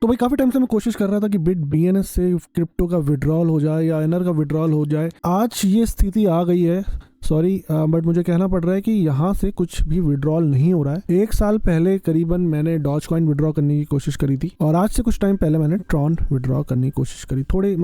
तो भाई काफ़ी टाइम से मैं कोशिश कर रहा था कि BitBNS से क्रिप्टो का विड्रॉल हो जाए या एनर का विड्रॉल हो जाए। आज ये स्थिति आ गई है, सॉरी बट मुझे कहना पड़ रहा है कि यहाँ से कुछ भी विड्रॉल नहीं हो रहा है। 1 साल पहले करीबन मैंने डॉजकॉइन विड्रॉ करने की कोशिश करी थी और आज से कुछ टाइम पहले मैंने ट्रॉन विड्रॉ करने की कोशिश करी। थोड़े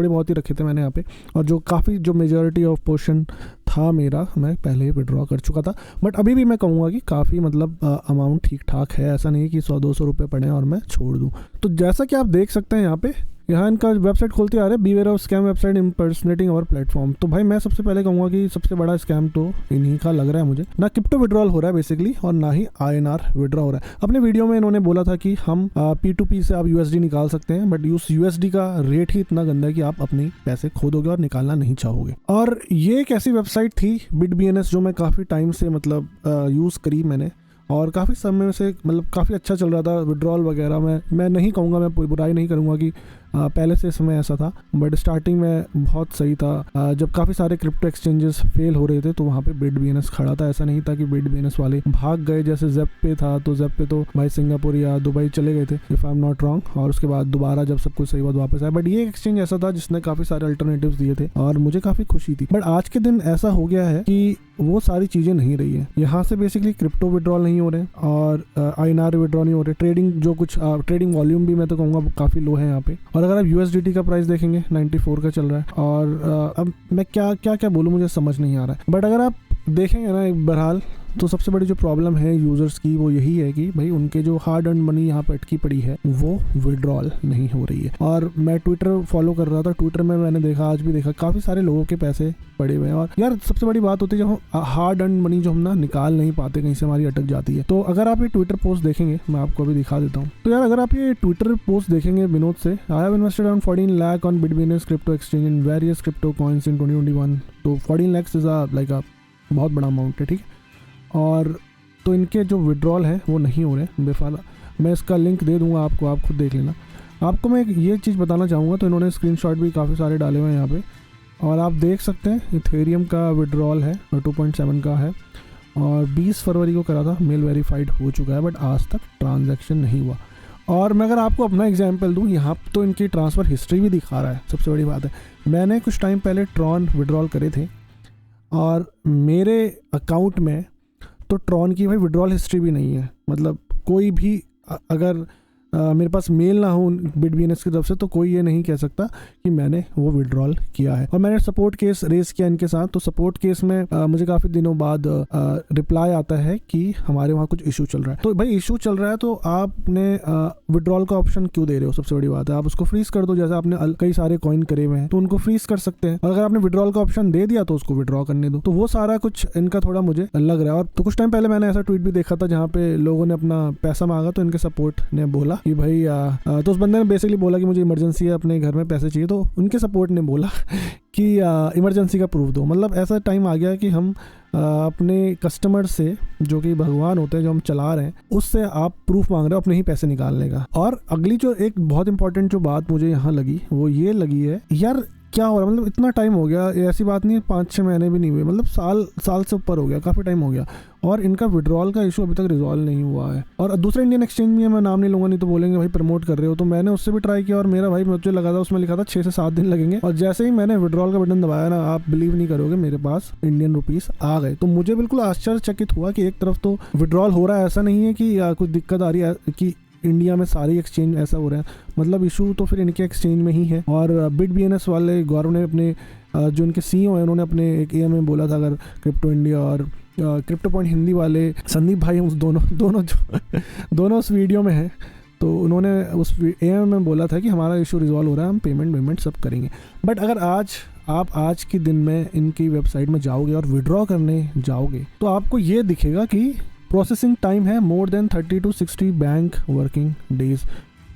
बहुत ही रखे थे मैंने यहाँ पे, और जो मेजॉरिटी ऑफ पोर्शन था मेरा, मैं पहले ही विड्रॉ कर चुका था। बट अभी भी मैं कहूँगा कि काफ़ी अमाउंट ठीक ठाक है, ऐसा नहीं कि 100-200 रुपये पड़े और मैं छोड़ दूँ। तो जैसा कि आप देख सकते हैं यहाँ इनका वेबसाइट खोलते आ रहे हैं, beware of scam website impersonating our platform. तो भाई मैं सबसे पहले कहूँगा कि सबसे बड़ा स्कैम तो इन्हीं का लग रहा है मुझे। ना क्रिप्टो विड्रॉल हो रहा है बेसिकली, और ना ही INR विड्रॉ हो रहा है। अपने वीडियो में इन्होंने बोला था कि हम P2P से आप USD निकाल सकते हैं, बट उस USD का रेट ही इतना गंदा है कि आप अपने पैसे खो दोगे और निकालना नहीं चाहोगे। और ये एक ऐसी वेबसाइट थी BitBNS जो मैं काफ़ी टाइम से यूज़ करी मैंने, और काफ़ी समय से काफ़ी अच्छा चल रहा था विड्रॉल वगैरह। मैं नहीं कहूँगा, मैं बुराई नहीं करूँगा कि पहले से समय ऐसा था, बट स्टार्टिंग में बहुत सही था। जब काफ़ी सारे क्रिप्टो एक्सचेंजेस फेल हो रहे थे तो वहाँ पे BitBNS खड़ा था। ऐसा नहीं था कि BitBNS वाले भाग गए, जैसे ज़ेप पे था तो ज़ेप पे तो भाई सिंगापुर या दुबई चले गए थे if I am not wrong, और उसके बाद दोबारा जब सब कुछ सही बात वापस आया। बट ये एक्सचेंज ऐसा था जिसने काफ़ी सारे अल्टरनेटिव्स दिए थे और मुझे काफ़ी खुशी थी। बट आज के दिन ऐसा हो गया है कि वो सारी चीज़ें नहीं रही है। यहाँ से बेसिकली क्रिप्टो विड्रॉल नहीं हो रहे और INR विड्रॉ नहीं हो रहे। ट्रेडिंग वॉल्यूम भी मैं तो कहूँगा काफ़ी लो है यहाँ पे। और अगर आप USDT का प्राइस देखेंगे 94 का चल रहा है, और अब मैं क्या बोलूँ, मुझे समझ नहीं आ रहा है। बट अगर आप देखेंगे ना एक बहरहाल, तो सबसे बड़ी जो प्रॉब्लम है यूज़र्स की वो यही है कि भाई उनके जो हार्ड अर्न मनी यहाँ पर अटकी पड़ी है वो विड्रॉल नहीं हो रही है। और मैं ट्विटर फॉलो कर रहा था, ट्विटर में मैंने देखा, आज भी देखा, काफ़ी सारे लोगों के पैसे पड़े हुए हैं। और यार सबसे बड़ी बात होती है जब हम हार्ड अर्न मनी जो हम ना निकाल नहीं पाते, कहीं से हमारी अटक जाती है। तो अगर आप ये ट्विटर पोस्ट देखेंगे, मैं आपको अभी दिखा देता हूँ। तो यार अगर आप ये ट्विटर पोस्ट देखेंगे विनोद से, I have invested on 14 lakh on BitBNS crypto exchange in various crypto coins in 2021। तो 14 लाख इज अ बहुत बड़ा अमाउंट है, ठीक है। और तो इनके जो विड्रॉल है वो नहीं हो रहे बेफाला। मैं इसका लिंक दे दूंगा आपको, आप खुद देख लेना। आपको मैं ये चीज़ बताना चाहूँगा, तो इन्होंने स्क्रीनशॉट भी काफ़ी सारे डाले हुए हैं यहाँ पे, और आप देख सकते हैं इथेरियम का विड्रॉल है 2.7 का है, और 20 फरवरी को करा था, मेल वेरीफाइड हो चुका है, बट आज तक ट्रांजैक्शन नहीं हुआ। और मैं अगर आपको अपना एग्जांपल दूं, यहाँ तो इनकी ट्रांसफ़र हिस्ट्री भी दिखा रहा है। सबसे बड़ी बात है, मैंने कुछ टाइम पहले ट्रॉन विड्रॉल करे थे और मेरे अकाउंट में तो ट्रॉन की भाई विड्रॉल हिस्ट्री भी नहीं है। कोई भी अगर मेरे पास मेल ना हो BitBNS की तरफ से, तो कोई ये नहीं कह सकता कि मैंने वो विड्रॉल किया है। और मैंने सपोर्ट केस रेस किया इनके साथ, तो सपोर्ट केस में मुझे काफ़ी दिनों बाद रिप्लाई आता है कि हमारे वहाँ कुछ इशू चल रहा है। तो भाई इशू चल रहा है तो आपने विड्रॉल का ऑप्शन क्यों दे रहे हो? सबसे बड़ी बात है, आप उसको फ्रीज कर दो। जैसे आपने कई सारे कॉइन करे हुए हैं तो उनको फ्रीज कर सकते हैं, और अगर आपने विड्रॉल का ऑप्शन दे दिया तो उसको विड्रॉ करने दो। तो वो सारा कुछ इनका थोड़ा मुझे लग रहा है। और तो कुछ टाइम पहले मैंने ऐसा ट्वीट भी देखा था जहाँ पे लोगों ने अपना पैसा मांगा, तो इनके सपोर्ट ने बोला कि भाई तो उस बंदे ने बेसिकली बोला कि मुझे इमरजेंसी है, अपने घर में पैसे चाहिए, तो उनके सपोर्ट ने बोला कि इमरजेंसी का प्रूफ दो। ऐसा टाइम आ गया कि हम अपने कस्टमर से, जो कि भगवान होते हैं, जो हम चला रहे हैं, उससे आप प्रूफ मांग रहे हो अपने ही पैसे निकालने का। और अगली जो एक बहुत इंपॉर्टेंट जो बात मुझे यहाँ लगी वो ये लगी है, यार क्या हो रहा है? इतना टाइम हो गया, ऐसी बात नहीं है 5-6 महीने भी नहीं हुए, साल से ऊपर हो गया, काफ़ी टाइम हो गया, और इनका विड्रॉल का इशू अभी तक रिजॉल्व नहीं हुआ है। और दूसरा इंडियन एक्सचेंज भी है, मैं नाम नहीं लूँगा, नहीं तो बोलेंगे भाई प्रमोट कर रहे हो। तो मैंने उससे भी ट्राई किया, और मेरा भाई मुझे लगा था, उसमें लिखा था 6 से 7 दिन लगेंगे, और जैसे ही मैंने विड्रॉल का बटन दबाया ना, आप बिलीव नहीं करोगे, मेरे पास ₹INR आ गए। तो मुझे बिल्कुल आश्चर्यचकित हुआ कि एक तरफ तो विड्रॉल हो रहा है, ऐसा नहीं है कि कुछ दिक्कत आ रही है कि इंडिया में सारी एक्सचेंज ऐसा हो रहा है, इशू तो फिर इनके एक्सचेंज में ही है। और BitBNS वाले गौरव ने अपने जो इनके CEO हैं, उन्होंने अपने एक AM में बोला था, अगर क्रिप्टो इंडिया और क्रिप्टो पॉइंट हिंदी वाले संदीप भाई दोनों उस वीडियो में हैं, तो उन्होंने उस AM में बोला था कि हमारा इशू रिजॉल्व हो रहा है, हम पेमेंट सब करेंगे। बट अगर आप आज के दिन में इनकी वेबसाइट में जाओगे और विड्रॉ करने जाओगे, तो आपको ये दिखेगा कि प्रोसेसिंग टाइम है more than 30 to 60 bank working days,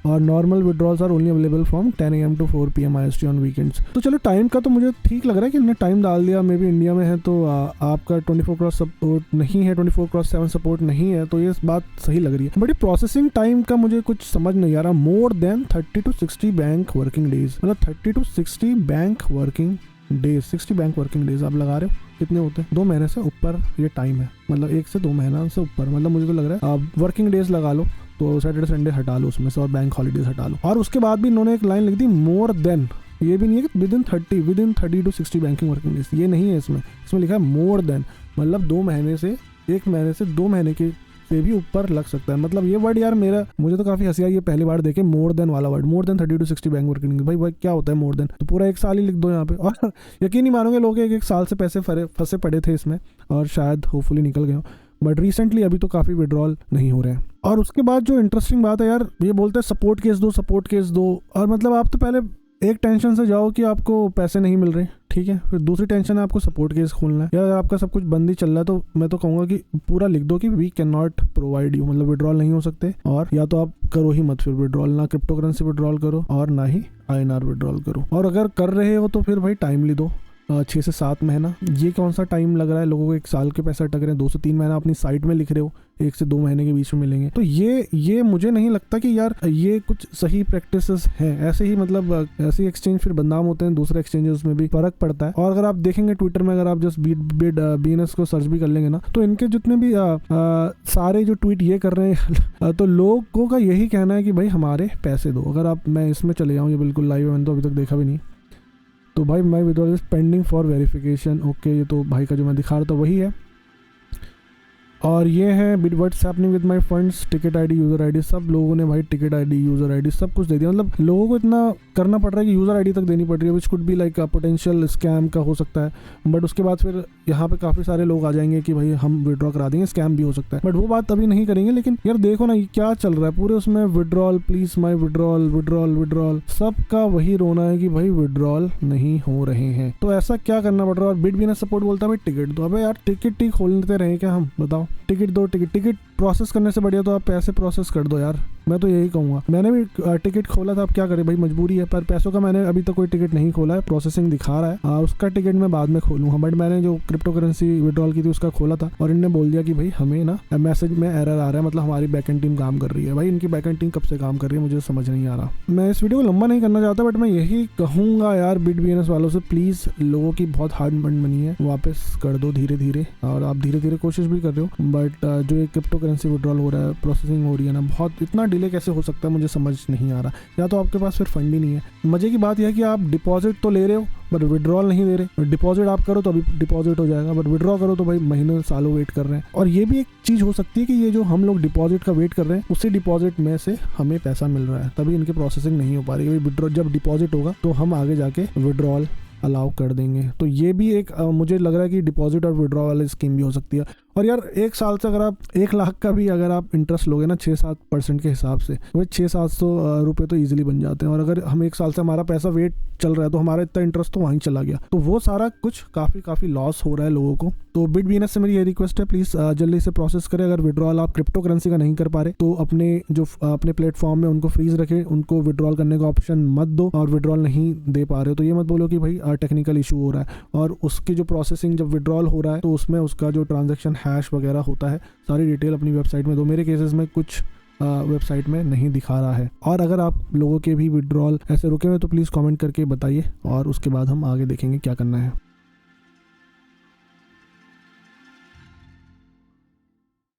और normal withdrawals are only available from 10 AM to 4 PM IST on weekends. तो चलो टाइम का तो मुझे ठीक लग रहा है कि इन्होंने टाइम डाल दिया। मे बी इंडिया में है तो आपका 24x सपोर्ट नहीं है, 24x7 सपोर्ट नहीं है, तो ये बात सही लग रही है। बट ये प्रोसेसिंग टाइम का मुझे कुछ समझ नहीं आ रहा। मोर than 30 to 60 bank working days, 30 to 60 bank working days, 60 bank working days आप लगा रहे हो, कितने होते हैं? 2 महीने से ऊपर ये टाइम है, 1 से 2 महीना से ऊपर। मुझे तो लग रहा है आप वर्किंग डेज लगा लो, तो सैटरडे संडे हटा लो उसमें से और बैंक हॉलीडेज हटा लो। और उसके बाद भी इन्होंने एक लाइन लिख दी मोर देन, ये भी नहीं है कि with in 30 to 60 banking working days, ये नहीं है इसमें लिखा है मोर देन, मतलब 2 महीने से 1 महीने से 2 महीने के से भी ऊपर लग सकता है। मतलब ये वर्ड यार मुझे तो काफी हंसी आई ये पहली बार देखे, मोर देन वाला word, more than 30 to 60 bank working days. भाई क्या होता है मोर देन, तो पूरा 1 साल ही लिख दो यहाँ पे। और यकीन नहीं मानोगे, लोग 1 साल से पैसे फंसे पड़े थे इसमें और शायद होपफुली निकल गए हो, बट रिसेंटली अभी तो काफ़ी विड्रॉल नहीं हो रहे हैं। और उसके बाद जो इंटरेस्टिंग बात है यार, ये बोलते हैं सपोर्ट केस दो, और मतलब आप तो पहले एक टेंशन से जाओ कि आपको पैसे नहीं मिल रहे, ठीक है, फिर दूसरी टेंशन है आपको सपोर्ट केस खोलना है। या अगर आपका सब कुछ बंद ही चल रहा है तो मैं तो कहूँगा कि पूरा लिख दो कि we can not provide you, मतलब विड्रॉल नहीं हो सकते, और या तो आप करो ही मत फिर विड्रॉल, ना क्रिप्टो करेंसी विड्रॉल करो और ना ही INR विड्रॉल करो। और अगर कर रहे हो तो फिर भाई टाइमली दो, 6 से 7 महीना। ये कौन सा टाइम लग रहा है लोगों को, 1 साल के पैसे अटक रहे हैं, 2 से 3 महीना अपनी साइट में लिख रहे हो, 1 से 2 महीने के बीच में मिलेंगे। तो ये मुझे नहीं लगता कि यार ये कुछ सही प्रैक्टिसेस हैं। ऐसे ही मतलब ऐसे एक्सचेंज फिर बदनाम होते हैं, दूसरे एक्सचेंजेस में भी फर्क पड़ता है। और अगर आप देखेंगे ट्विटर में, अगर आप जस्ट BNS को सर्च भी कर लेंगे ना, तो इनके जितने भी सारे जो ट्वीट ये कर रहे हैं तो लोगों का यही कहना है कि भाई हमारे पैसे दो। अगर मैं इसमें चले जाऊँ, ये बिल्कुल लाइव है, मैंने तो अभी तक देखा भी नहीं, तो भाई my withdrawal is pending for verification. Okay, ये तो भाई का जो मैं दिखा रहा था वही है। और ये है what's happening with my funds, ticket ID, user ID, सब लोगों ने भाई टिकट आईडी, यूज़र आईडी सब कुछ दे दिया। मतलब लोगों को इतना करना पड़ रहा है कि यूज़र आईडी तक देनी पड़ रही है, which could be like potential scam का हो सकता है। बट उसके बाद फिर यहाँ पे काफ़ी सारे लोग आ जाएंगे कि भाई हम विड्रॉ करा देंगे, स्कैम भी हो सकता है, बट वो बात अभी नहीं करेंगे। लेकिन यार देखो ना ये क्या चल रहा है पूरे उसमें, विड्रॉल प्लीज माई विड्रॉल, सबका वही रोना है कि भाई विड्रॉल नहीं हो रहे हैं। तो ऐसा क्या करना पड़ रहा है। और BitBNS सपोर्ट बोलता है भाई टिकट दो। अबे यार टिकट ही खोलते रहे क्या हम, बताओ, टिकट दो। टिकट प्रोसेस करने से बढ़िया तो आप पैसे प्रोसेस कर दो यार, मैं तो यही कहूँगा। मैंने भी टिकट खोला था, अब क्या करें भाई, मजबूरी है। पर पैसों का मैंने अभी तक कोई टिकट नहीं खोला है, प्रोसेसिंग दिखा रहा है, उसका टिकट मैं बाद में खोलूँगा। बट मैंने जो क्रिप्टो करेंसी विड्रॉल की थी उसका खोला था, और इनने बोल दिया कि भाई हमें ना मैसेज में एरर आ रहा है, मतलब हमारी बैकएंड टीम काम कर रही है। भाई इनकी बैकएंड टीम कब से काम कर रही है मुझे समझ नहीं आ रहा। मैं इस वीडियो को लंबा नहीं करना चाहता, बट मैं यही कहूँगा यार BitBNS वालों से, प्लीज़ लोगों की बहुत हार्ड अर्न्ड मनी है, वापस कर दो धीरे धीरे। और आप धीरे धीरे कोशिश भी कर रहे हो, बट जो ये क्रिप्टो करेंसी विड्रॉल हो रहा है, प्रोसेसिंग हो रही है ना, बहुत इतना डिले कैसे हो सकता है मुझे समझ नहीं आ रहा। या तो आपके पास फिर फंड ही नहीं है। मजे की बात यह है कि आप डिपॉजिट तो ले रहे हो बट विड्रॉल नहीं दे रहे। डिपॉजिट आप करो तो अभी डिपॉजिट हो जाएगा, बट विड्रॉ करो तो भाई महीनों सालों वेट कर रहे हैं। और ये भी एक चीज़ हो सकती है कि ये जो हम लोग डिपॉजिट का वेट कर रहे हैं, उसी डिपॉजिट में से हमें पैसा मिल रहा है, तभी इनकी प्रोसेसिंग नहीं हो पा रही है। विड्रॉ जब डिपॉजिट होगा तो हम आगे जाके विड्रॉल अलाउ कर देंगे। तो ये भी एक मुझे लग रहा है कि डिपॉजिट और विड्रॉ वाली स्कीम भी हो सकती है। और यार 1 साल से अगर आप 1 लाख का भी अगर आप इंटरेस्ट लोगे ना 6-7% के हिसाब से, वो 600-700 रुपये तो ईजिली बन जाते हैं। और अगर हम 1 साल से हमारा पैसा वेट चल रहा है तो हमारा इतना इंटरेस्ट तो वहीं चला गया, तो वो सारा कुछ काफ़ी लॉस हो रहा है लोगों को। तो BitBNS से मेरी ये रिक्वेस्ट है, प्लीज़ जल्दी से प्रोसेस करें। अगर विड्रॉल आप क्रिप्टो करेंसी का नहीं कर पा रहे तो अपने प्लेटफॉर्म में उनको फ्रीज रखें, उनको विड्रॉल करने का ऑप्शन मत दो। और विड्रॉल नहीं दे पा रहे हो तो ये मत बोलो कि भाई टेक्निकल इशू हो रहा है। और उसकी जो प्रोसेसिंग जब विड्रॉल हो रहा है तो उसमें उसका जो ट्रांजैक्शन हैश वगैरह होता है, सारी डिटेल अपनी वेबसाइट में दो। मेरे केसेस में कुछ वेबसाइट में नहीं दिखा रहा है। और अगर आप लोगों के भी विड्रॉल ऐसे रुके हुए तो प्लीज़ कमेंट करके बताइए, और उसके बाद हम आगे देखेंगे क्या करना है।